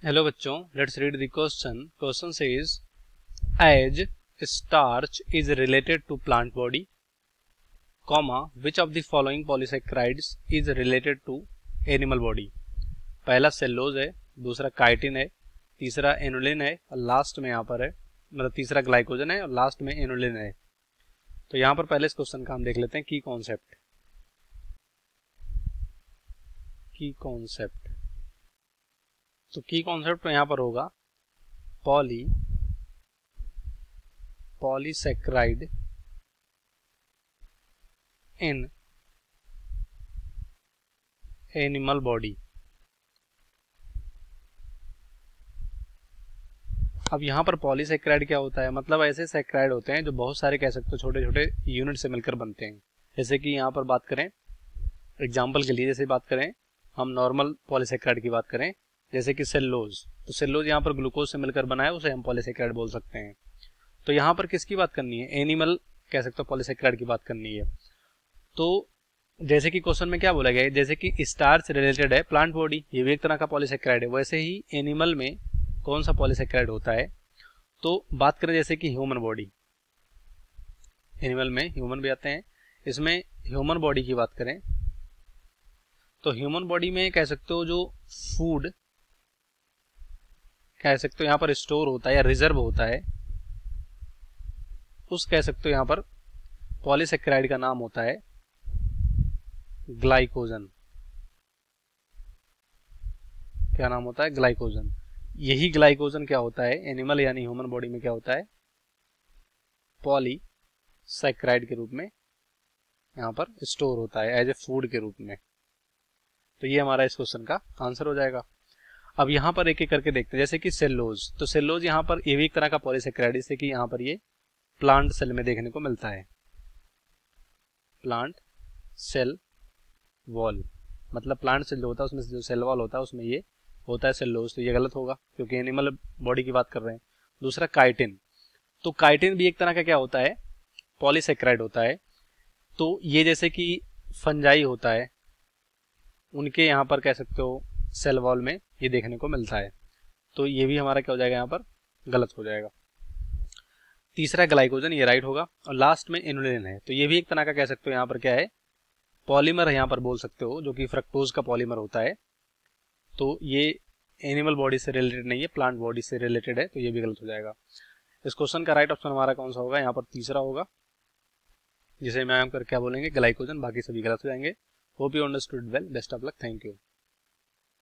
Hello बच्चों, let's read the question. Question says as starch is related to plant body, comma which of the following polysaccharides is related to animal body. पहला cellulose है, दूसरा chitin है, तीसरा annulene है और last में यहाँ पर है मतलब तीसरा ग्लाइकोजन है और लास्ट में एनुलिन है। तो यहाँ पर पहले इस क्वेश्चन का हम देख लेते हैं की कॉन्सेप्ट। तो की कॉन्सेप्ट तो यहाँ पर होगा पॉलीसेक्राइड इन एनिमल बॉडी। अब यहाँ पर पॉलीसेक्राइड क्या होता है, मतलब ऐसे सेक्राइड होते हैं जो बहुत सारे कह सकते हो छोटे छोटे यूनिट से मिलकर बनते हैं। जैसे कि यहाँ पर बात करें एग्जाम्पल के लिए, जैसे बात करें हम नॉर्मल पॉलीसेक्राइड की बात करें जैसे कि सेल्लोज, तो सेल्लोज यहाँ पर ग्लूकोज से मिलकर बना है, उसे हम पॉलीसेक्राइड बोल सकते हैं। तो यहाँ पर किसकी बात करनी है, एनिमल कह सकते हो पॉलीसेक्राइड की बात करनी है। तो जैसे कि क्वेश्चन में क्या बोला गया है, जैसे कि स्टार्च रिलेटेड है प्लांट बॉडी, ये भी एक तरह का पॉलीसेक्राइड है, वैसे ही एनिमल में कौन सा पॉलीसेक्राइड होता है। तो बात करें जैसे कि ह्यूमन बॉडी, एनिमल में ह्यूमन भी आते हैं, इसमें ह्यूमन बॉडी की बात करें तो ह्यूमन बॉडी में कह सकते हो जो फूड कह सकते हो यहाँ पर स्टोर होता है या रिजर्व होता है, उस कह सकते हो यहाँ पर पॉलीसेक्राइड का नाम होता है ग्लाइकोजन। क्या नाम होता है, ग्लाइकोजन। यही ग्लाइकोजन क्या होता है एनिमल यानी ह्यूमन बॉडी में क्या होता है, पॉलीसेक्राइड के रूप में यहाँ पर स्टोर होता है एज ए फूड के रूप में। तो ये हमारा इस क्वेश्चन का आंसर हो जाएगा। अब यहाँ पर एक एक करके देखते हैं, जैसे कि सेल्लोज, तो सेल्लोज यहाँ पर ये भी एक तरह का पॉलीसेक्राइड, जैसे कि यहाँ पर ये प्लांट सेल में देखने को मिलता है, प्लांट सेल वॉल, मतलब प्लांट सेल जो होता है उसमें जो सेल वॉल होता है उसमें ये होता है सेल्लोज। तो ये गलत होगा क्योंकि एनिमल बॉडी की बात कर रहे हैं। दूसरा काइटिन, तो काइटिन भी एक तरह का क्या होता है, पॉलीसेक्राइड होता है। तो ये जैसे कि फंजाई होता है, उनके यहाँ पर कह सकते हो सेल वॉल में ये देखने को मिलता है। तो ये भी हमारा क्या हो जाएगा, यहाँ पर गलत हो जाएगा। तीसरा ग्लाइकोजन, ये राइट होगा। और लास्ट में इनुलिन है, तो ये भी एक तरह का कह सकते हो यहाँ पर क्या है, पॉलीमर यहाँ पर बोल सकते हो, जो कि फ्रक्टोज का पॉलीमर होता है। तो ये एनिमल बॉडी से रिलेटेड नहीं है, प्लांट बॉडी से रिलेटेड है, तो ये भी गलत हो जाएगा। इस क्वेश्चन का राइट ऑप्शन हमारा कौन सा होगा, यहाँ पर तीसरा होगा, जिसे मैं यहाँ कर क्या बोलेंगे ग्लाइकोजन, बाकी सभी गलत हो जाएंगे। Hope you understood well, best of luck, thank you.